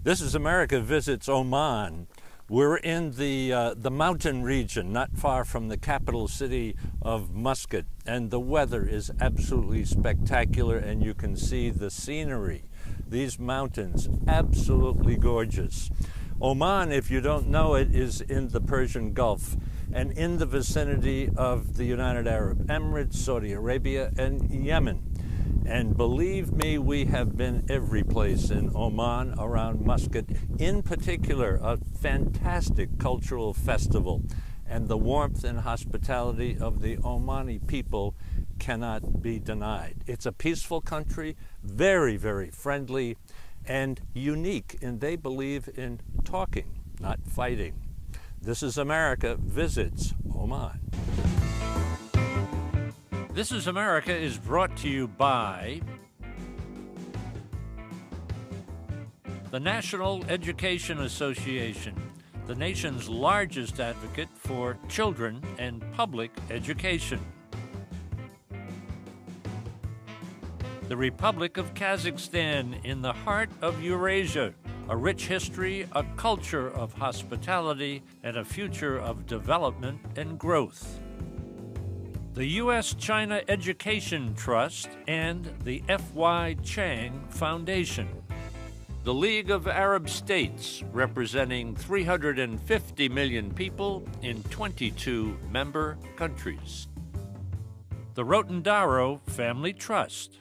This is America Visits Oman. We're in the mountain region, not far from the capital city of Muscat, and the weather is absolutely spectacular, and you can see the scenery. These mountains, absolutely gorgeous. Oman, if you don't know it, is in the Persian Gulf and in the vicinity of the United Arab Emirates, Saudi Arabia, and Yemen. And believe me, we have been every place in Oman around Muscat, in particular a fantastic cultural festival. And the warmth and hospitality of the Omani people cannot be denied. It's a peaceful country, very, very friendly, and unique, and they believe in talking, not fighting. This is America Visits Oman. This is America is brought to you by the National Education Association, the nation's largest advocate for children and public education. The Republic of Kazakhstan in the heart of Eurasia, a rich history, a culture of hospitality, and a future of development and growth. The U.S.-China Education Trust and the F.Y. Chang Foundation. The League of Arab States, representing 350 million people in 22 member countries. The Rotendaro Family Trust.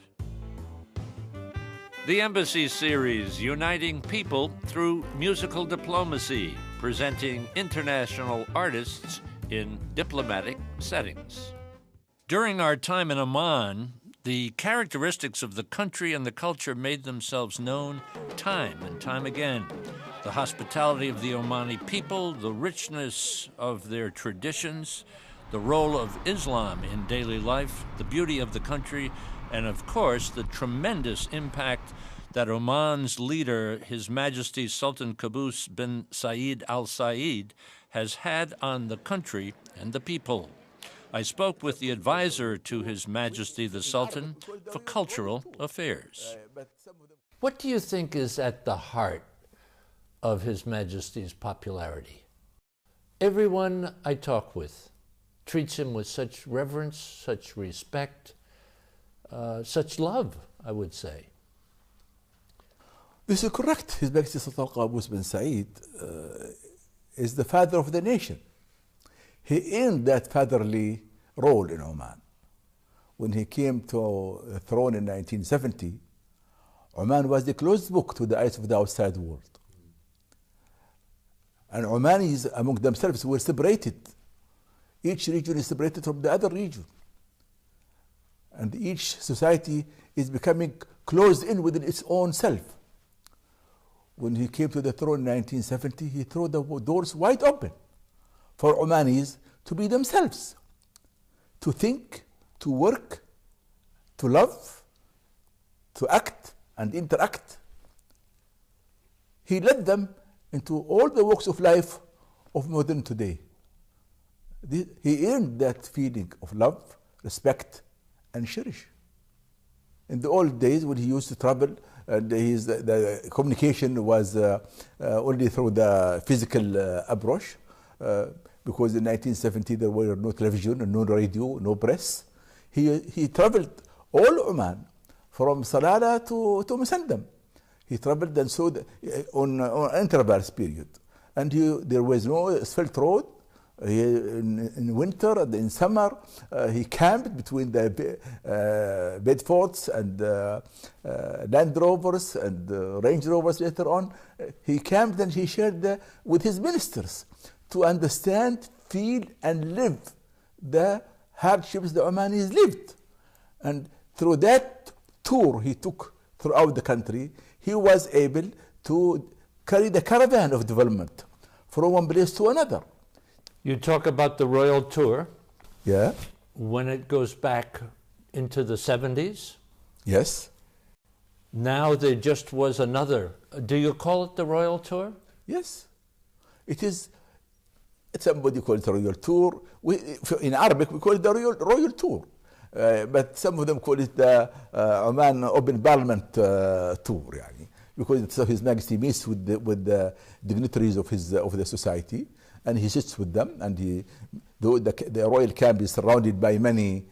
The Embassy Series, uniting people through musical diplomacy, presenting international artists in diplomatic settings. During our time in Oman, the characteristics of the country and the culture made themselves known time and time again. The hospitality of the Omani people, the richness of their traditions, the role of Islam in daily life, the beauty of the country, and of course, the tremendous impact that Oman's leader, His Majesty Sultan Qaboos bin Saeed Al Saeed, has had on the country and the people. I spoke with the advisor to His Majesty the Sultan for Cultural Affairs. What do you think is at the heart of His Majesty's popularity? Everyone I talk with treats him with such reverence, such respect, such love, I would say. This is correct. His Majesty Sultan Qaboos bin Saeed is the father of the nation. He earned that fatherly role in Oman. When he came to the throne in 1970, Oman was the closed book to the eyes of the outside world. And Omanis among themselves were separated. Each region is separated from the other region. And each society is becoming closed in within its own self. When he came to the throne in 1970, he threw the doors wide open for Omanis to be themselves, to think, to work, to love, to act and interact. He led them into all the walks of life of modern today. He earned that feeling of love, respect, and cherish. In the old days when he used to travel, the communication was only through the physical approach, because in 1970 there were no television, no radio, no press. He traveled all Oman, from Salalah to Musandam. He traveled and saw on intervals period. And there was no asphalt road. In winter and in summer, he camped between the Bedfords and Land Rovers and Range Rovers later on. He camped and he shared with his ministers to understand, feel, and live the hardships the Omanis lived. And through that tour he took throughout the country, he was able to carry the caravan of development from one place to another. You talk about the royal tour. Yeah. When it goes back into the 70s. Yes. Now there just was another. Do you call it the royal tour? Yes. It is. Somebody calls it the royal tour. In Arabic, we call it the royal tour. But some of them call it the Oman Open Parliament tour. because His Majesty meets with the dignitaries of the society, and he sits with them, and the royal camp is surrounded by many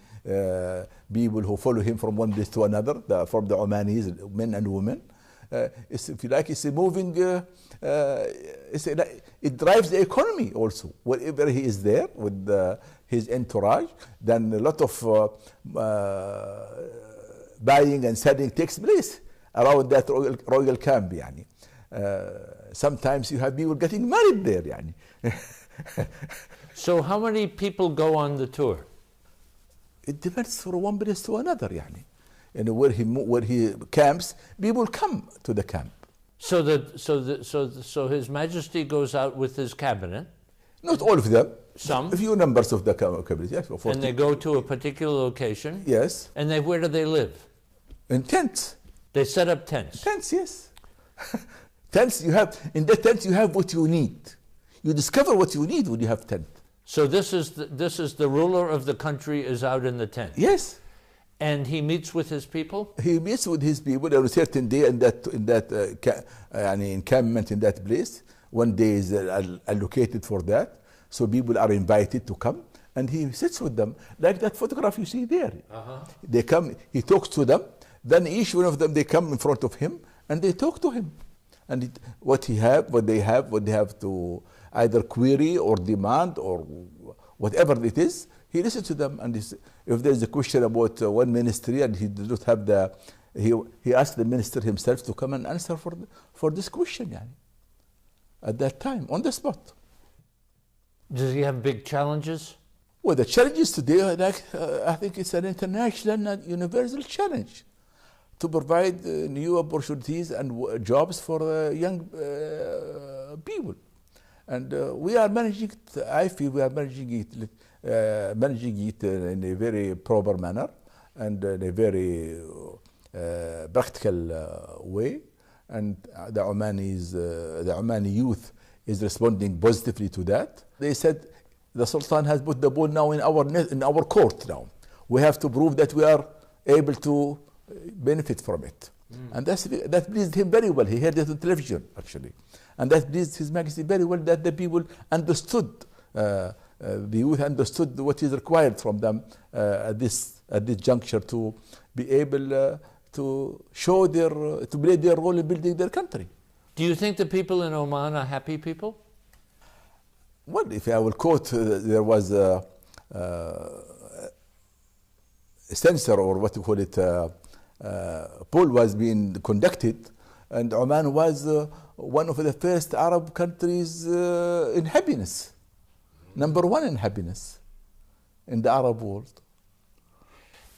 people who follow him from one place to another, from the Omanis, men and women. If you like, it's a moving. It drives the economy also. Wherever he is there with his entourage, then a lot of buying and selling takes place around that royal camp. Yani. Sometimes you have people getting married there. Yani. So how many people go on the tour? It depends from one place to another. Yani. And where he camps, people come to the camp. So His Majesty goes out with his cabinet. Not all of them. Some. A few members of the cabinet. Yes, 40. And they go to a particular location. Yes. And where do they live? In tents. They set up tents. Tents, yes. Tents. In the tents you have what you need. You discover what you need when you have tent. So this is the ruler of the country is out in the tent. Yes. And he meets with his people? He meets with his people on a certain day in that encampment in that place. One day is allocated for that. So people are invited to come, and he sits with them, like that photograph you see there. They come, he talks to them, then each one of them, they come in front of him, and they talk to him. And what they have to either query or demand or whatever it is, he listens to them, and if there is a question about one ministry and he does not have he asks the minister himself to come and answer for this question, yani, at that time, on the spot. Does he have big challenges? Well, the challenges today, I think it's an international and universal challenge to provide new opportunities and jobs for young people. And we are managing it, I feel we are managing it in a very proper manner and in a very practical way. And the Omani youth is responding positively to that. They said the Sultan has put the ball now in our court now. We have to prove that we are able to benefit from it. And that pleased him very well. He heard it on television, actually. And that pleased His Majesty very well, that the people understood, the youth understood what is required from them at this juncture to be able to show to play their role in building their country. Do you think the people in Oman are happy people? Well, if I will quote, there was a censor, or what you call it, poll was being conducted, and Oman was one of the first Arab countries in happiness, number one in happiness in the Arab world.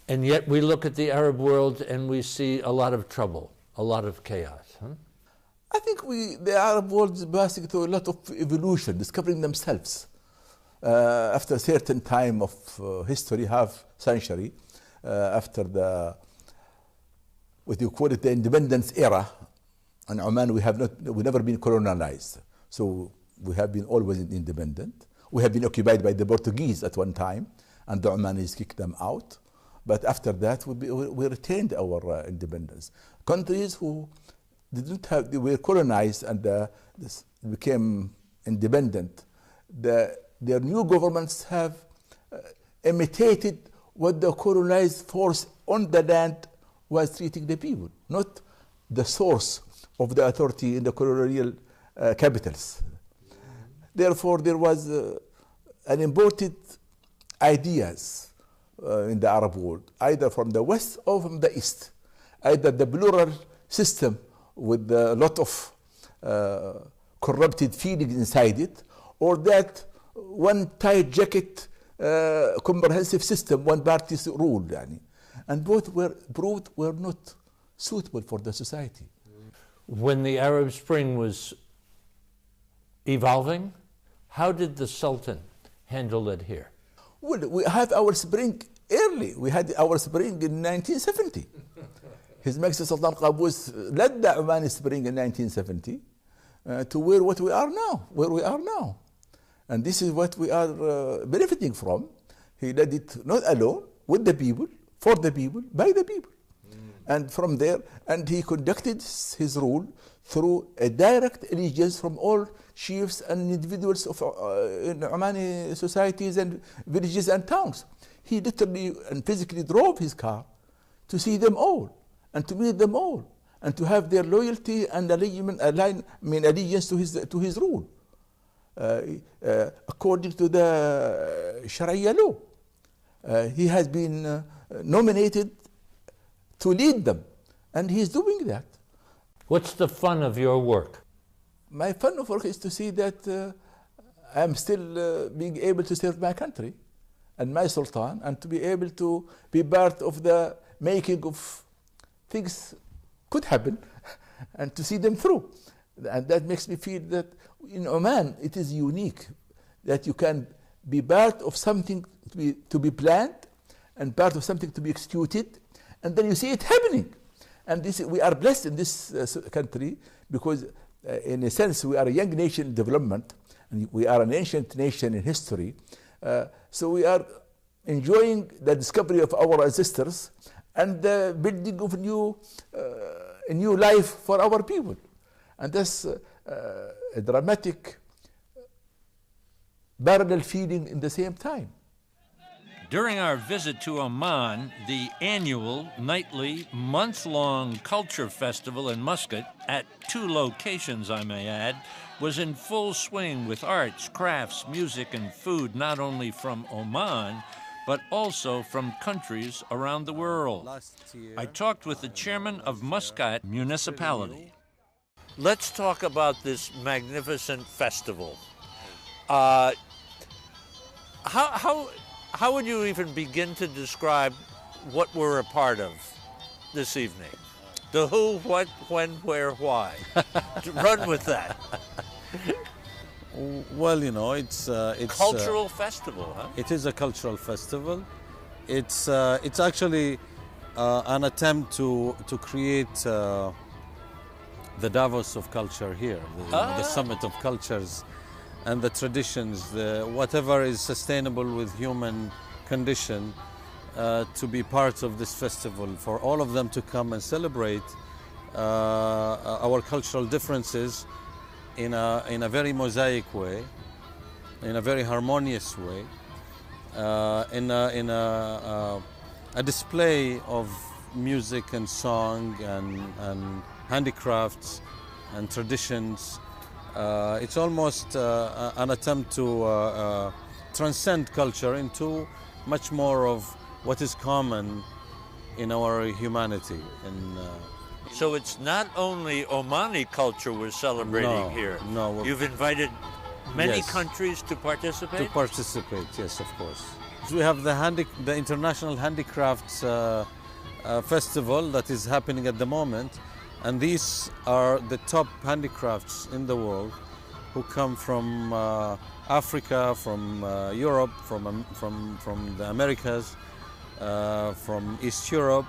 And yet we look at the Arab world and we see a lot of trouble, a lot of chaos. Huh? I think the Arab world is passing through a lot of evolution, discovering themselves. After a certain time of history, half century, after what you call it, the independence era, in Oman we never been colonized. So we have been always independent. We have been occupied by the Portuguese at one time, and the Omanis kicked them out. But after that, we retained our independence. Countries who they were colonized and became independent, their new governments have imitated what the colonized force on the land was treating the people, not the source of the authority in the colonial capitals. Therefore, there was an imported ideas in the Arab world, either from the west or from the east, either the plural system with a lot of corrupted feelings inside it, or that one tight jacket comprehensive system, one party's rule, yani. And both were proved were not suitable for the society. When the Arab Spring was evolving, how did the Sultan handle it here? Well, we have our spring early. We had our spring in 1970. His Majesty Sultan Qaboos led the Omani Spring in 1970 to where we are now. And this is what we are benefiting from. He led it not alone, with the people, for the people, by the people. And from there, and he conducted his rule through a direct allegiance from all chiefs and individuals of in Omani societies and villages and towns. He literally and physically drove his car to see them all and to meet them all and to have their loyalty and allegiance to his rule according to the Sharia law. He has been nominated to lead them, and he's doing that. What's the fun of your work? My fun of work is to see that I'm still being able to serve my country and my Sultan, and to be able to be part of the making of things could happen and to see them through. And that makes me feel that in Oman it is unique that you can be part of something to be planned and part of something to be executed, and then you see it happening. And this, we are blessed in this country because in a sense we are a young nation in development and we are an ancient nation in history. So we are enjoying the discovery of our ancestors and the building of a new life for our people. And that's a dramatic parallel feeling in the same time. During our visit to Oman, the annual, nightly, month-long culture festival in Muscat, at 2 locations, I may add, was in full swing with arts, crafts, music, and food not only from Oman, but also from countries around the world. I talked with the chairman of Muscat Municipality. Let's talk about this magnificent festival. How would you even begin to describe what we're a part of this evening? The who, what, when, where, why. Run with that. Well, you know, it's cultural festival, huh? It is a cultural festival. It's actually an attempt to create the Davos of culture here, the summit of cultures and the traditions, whatever is sustainable with human condition, to be part of this festival, for all of them to come and celebrate our cultural differences in a very mosaic way, in a very harmonious way, in a display of music and song and handicrafts and traditions. It's almost an attempt to transcend culture into much more of what is common in our humanity. So it's not only Omani culture we're celebrating here. No. You've invited many Yes. countries to participate? To participate, yes, of course. We have the International Handicrafts Festival that is happening at the moment. And these are the top handicrafts in the world who come from Africa, from Europe, from the Americas, from East Europe.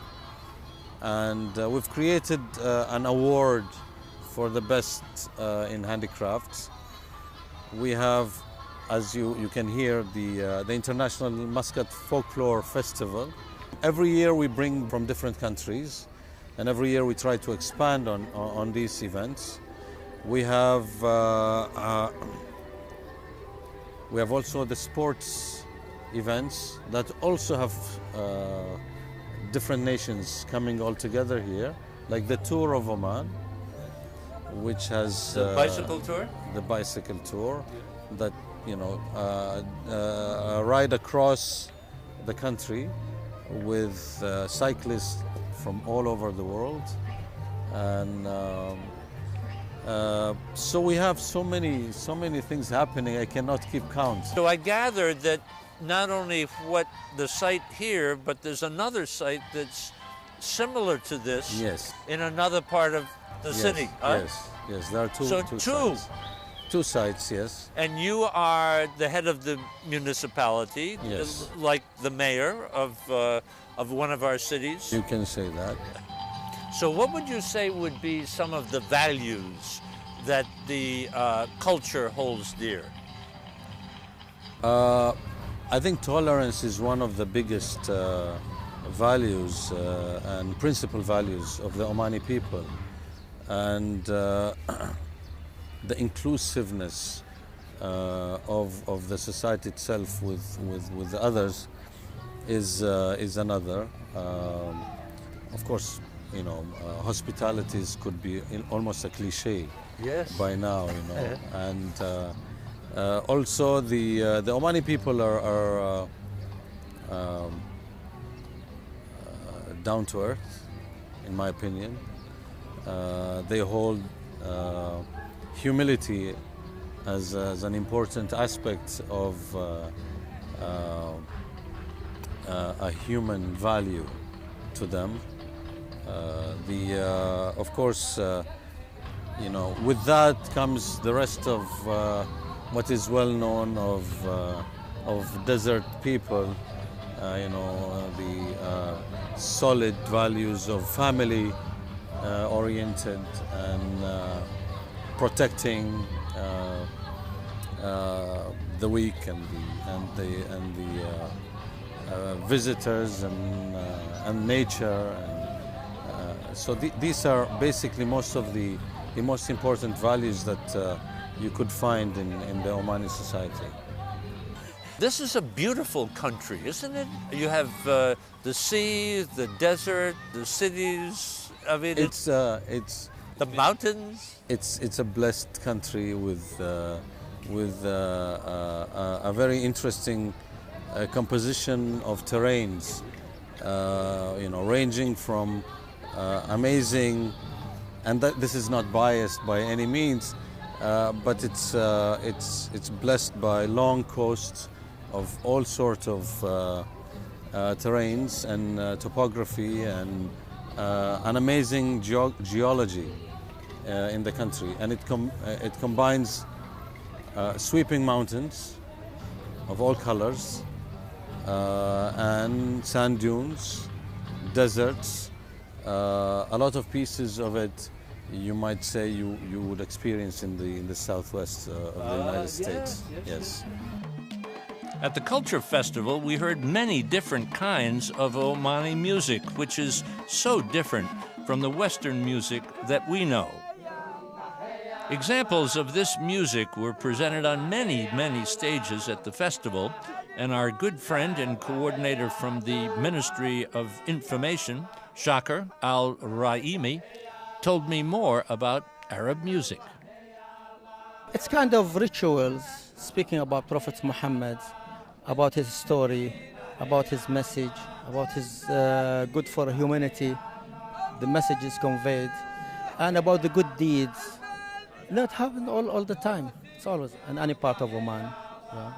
And we've created an award for the best in handicrafts. We have, as you can hear, the International Muscat Folklore Festival. Every year we bring from different countries. And every year we try to expand on these events. We have also the sports events that also have different nations coming all together here, like the Tour of Oman, which has the bicycle tour. The bicycle tour, that ride across the country with cyclists from all over the world, and so we have so many things happening. I cannot keep count. So I gathered that not only what the site here, but there's another site that's similar to this. Yes. In another part of the city. Huh? Yes. There are two sites. 2 sites, yes. And you are the head of the municipality, yes, like the mayor of one of our cities. You can say that. So what would you say would be some of the values that the culture holds dear? I think tolerance is one of the biggest values and principal values of the Omani people, and the inclusiveness of the society itself with the others is another. Of course, you know, hospitalities could be almost a cliche by now, you know, and also the Omani people are down to earth, in my opinion. They hold humility as an important aspect of a human value to them. Of course, you know, with that comes the rest of what is well known of desert people. You know, the solid values of family oriented and protecting the weak and the visitors and nature, and so these are basically most of the most important values that you could find in the Omani society. This is a beautiful country, isn't it? You have the sea, the desert, the cities. I mean, it's the mountains. It's a blessed country with a very interesting composition of terrains. You know, ranging from amazing, and this is not biased by any means, but it's blessed by long coasts of all sorts of terrains and topography and an amazing geology in the country, and it combines sweeping mountains of all colors and sand dunes, deserts, a lot of pieces of it you might say you would experience in the southwest of the United States. Yes. At the Culture Festival, we heard many different kinds of Omani music, which is so different from the Western music that we know. Examples of this music were presented on many, many stages at the festival, and our good friend and coordinator from the Ministry of Information, Shakir Al-Raimi, told me more about Arab music. It's kind of rituals, speaking about Prophet Muhammad, about his story, about his message, about his good for humanity, the message is conveyed, and about the good deeds. That happens all the time. It's always in any part of Oman. Yeah.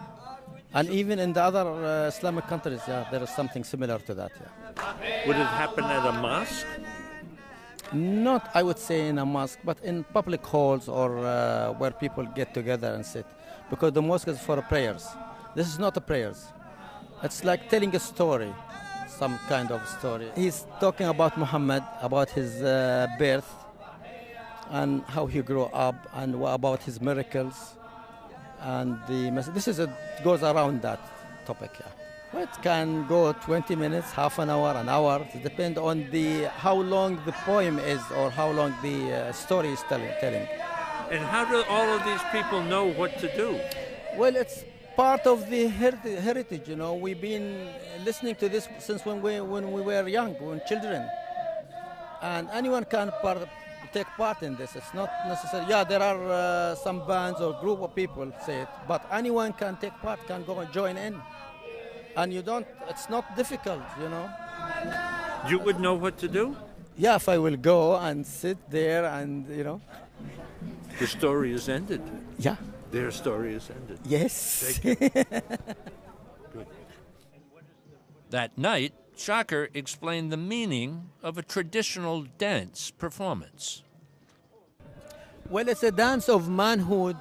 And even in the other Islamic countries, there is something similar to that. Yeah. Would it happen at a mosque? Not, I would say, in a mosque, but in public halls or where people get together and sit. Because the mosque is for prayers. This is not a prayers. It's like telling a story, some kind of story. He's talking about Muhammad, about his birth, and how he grew up, and about his miracles, and the message. Goes around that topic. Yeah. It can go 20 minutes, half an hour. It depends on how long the poem is or how long the story is telling. And how do all of these people know what to do? Well, it's part of the heritage. You know, we've been listening to this since when we were young, when children, and anyone can take part in this. It's not necessary. Yeah, there are some bands or group of people say it, but anyone can take part, can go and join in. And it's not difficult, you know. You would know what to do? Yeah, if I will go and sit there and, you know. The story is ended. Yeah. Their story is ended. Yes. Good. That night, Shakir explained the meaning of a traditional dance performance. Well, it's a dance of manhood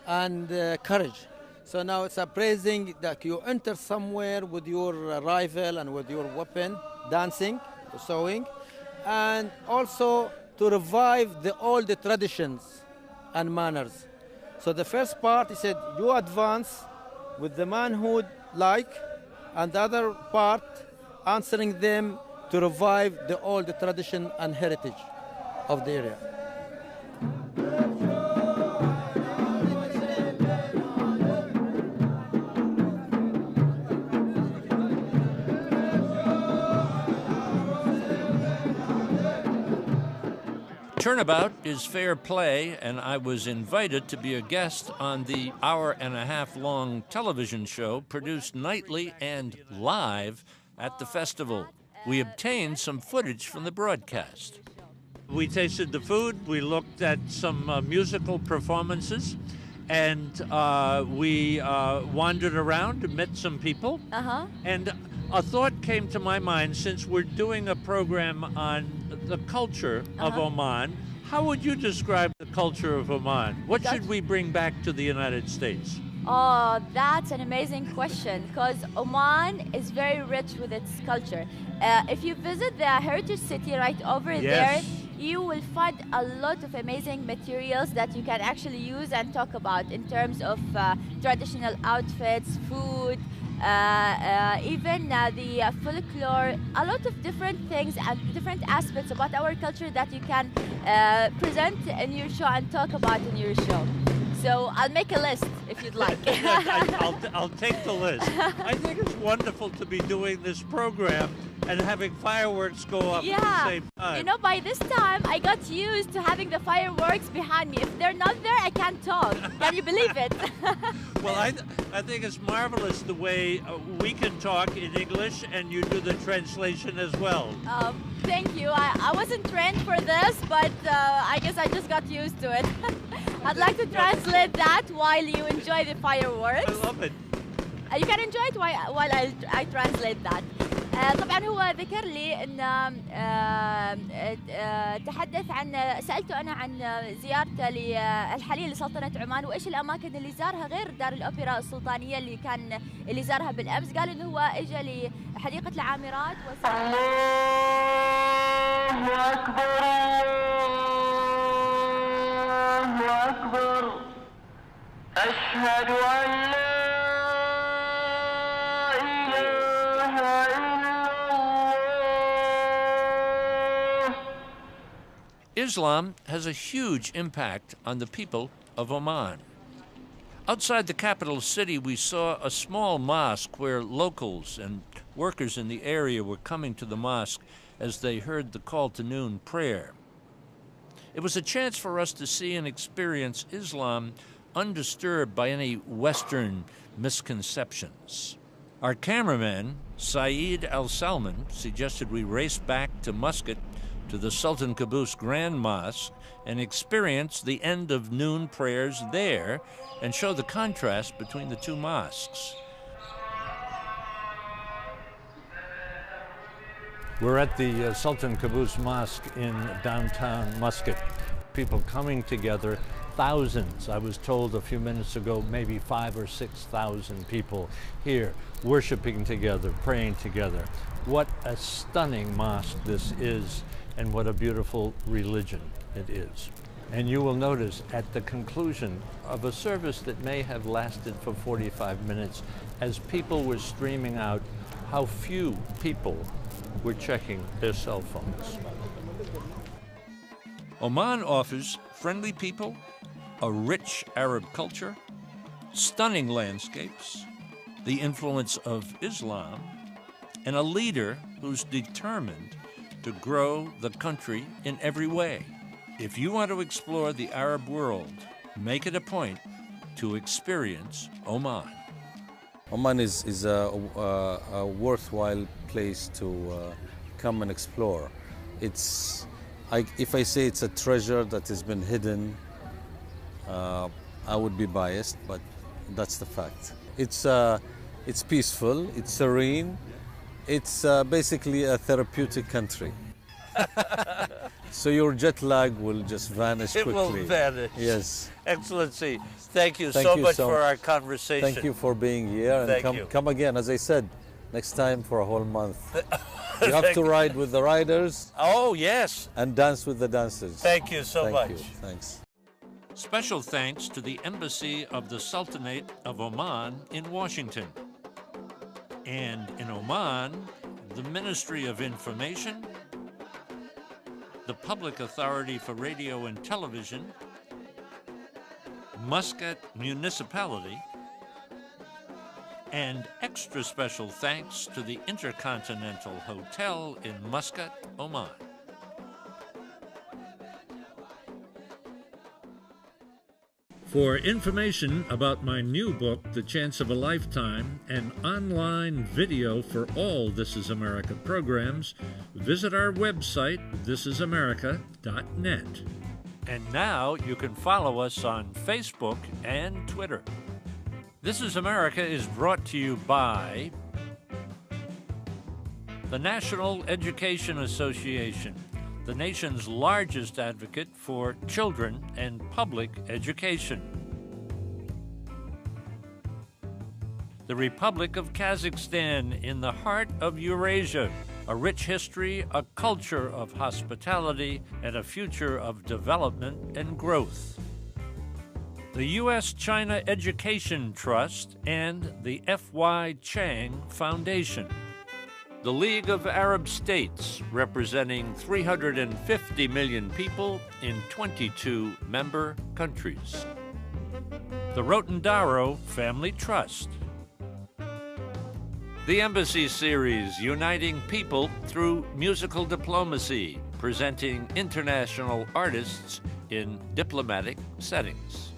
and courage. So now it's appraising that you enter somewhere with your rifle and with your weapon, dancing, sewing, and also to revive the old traditions and manners. So the first part, he said, you advance with the manhood and the other part answering them to revive the old tradition and heritage of the area. Turnabout is fair play, and I was invited to be a guest on the hour-and-a-half-long television show produced nightly and live at the festival. We obtained some footage from the broadcast. We tasted the food, we looked at some musical performances, and we wandered around and met some people. And a thought came to my mind, since we're doing a program on the culture of Oman. How would you describe the culture of Oman? What should we bring back to the United States? Oh, that's an amazing question, because Oman is very rich with its culture. If you visit the heritage city right over there, you will find a lot of amazing materials that you can actually use and talk about in terms of traditional outfits, food, even the folklore, a lot of different things and different aspects about our culture that you can present in your show and talk about in your show. So I'll make a list if you'd like. I'll take the list. I think it's wonderful to be doing this program and having fireworks go up at the same time. You know, by this time, I got used to having the fireworks behind me. If they're not there, I can't talk. Can you believe it? Well, I think it's marvelous the way we can talk in English and you do the translation as well. Thank you. I wasn't trained for this, but I guess I just got used to it. I'd like to translate that while you enjoy the fireworks. I love it. You can enjoy it while I translate that. طبعا هو ذكر لي ان تحدث عن سألته انا عن زيارته الحاليه لسلطنة عمان وايش الاماكن اللي زارها غير دار الاوبرا السلطانيه اللي زارها بالامس. قال انه هو اجى لحديقة العامرات الله اكبر الله اكبر اشهد ان لا Islam has a huge impact on the people of Oman. Outside the capital city, we saw a small mosque where locals and workers in the area were coming to the mosque as they heard the call to noon prayer. It was a chance for us to see and experience Islam undisturbed by any Western misconceptions. Our cameraman, Saeed Al-Salman, suggested we race back to Muscat to the Sultan Qaboos Grand Mosque and experience the end of noon prayers there and show the contrast between the two mosques. We're at the Sultan Qaboos Mosque in downtown Muscat. People coming together, thousands. I was told a few minutes ago, maybe 5,000 or 6,000 people here worshiping together, praying together. What a stunning mosque this is, and what a beautiful religion it is. And you will notice at the conclusion of a service that may have lasted for 45 minutes, as people were streaming out, how few people were checking their cell phones. Oman offers friendly people, a rich Arab culture, stunning landscapes, the influence of Islam, and a leader who's determined to grow the country in every way. If you want to explore the Arab world, make it a point to experience Oman. Oman is a worthwhile place to come and explore. If I say it's a treasure that has been hidden, I would be biased, but that's the fact. It's peaceful, it's serene, it's basically a therapeutic country. So your jet lag will just vanish quickly. It will vanish. Yes. Excellency, thank you so much for our conversation. Thank you for being here, and come again, as I said, next time for a whole month. You have to ride with the riders. Oh, yes. And dance with the dancers. Thank you so much. Thank you. Thanks. Special thanks to the Embassy of the Sultanate of Oman in Washington. And in Oman, the Ministry of Information, the Public Authority for Radio and Television, Muscat Municipality, and extra special thanks to the Intercontinental Hotel in Muscat, Oman. For information about my new book, The Chance of a Lifetime, and online video for all This Is America programs, visit our website, thisisamerica.net. And now you can follow us on Facebook and Twitter. This is America is brought to you by the National Education Association, the nation's largest advocate for children and public education. The Republic of Kazakhstan in the heart of Eurasia, a rich history, a culture of hospitality, and a future of development and growth. The U.S.-China Education Trust and the F.Y. Chang Foundation. The League of Arab States, representing 350 million people in 22 member countries. The Rotendaro Family Trust. The Embassy Series, uniting people through musical diplomacy, presenting international artists in diplomatic settings.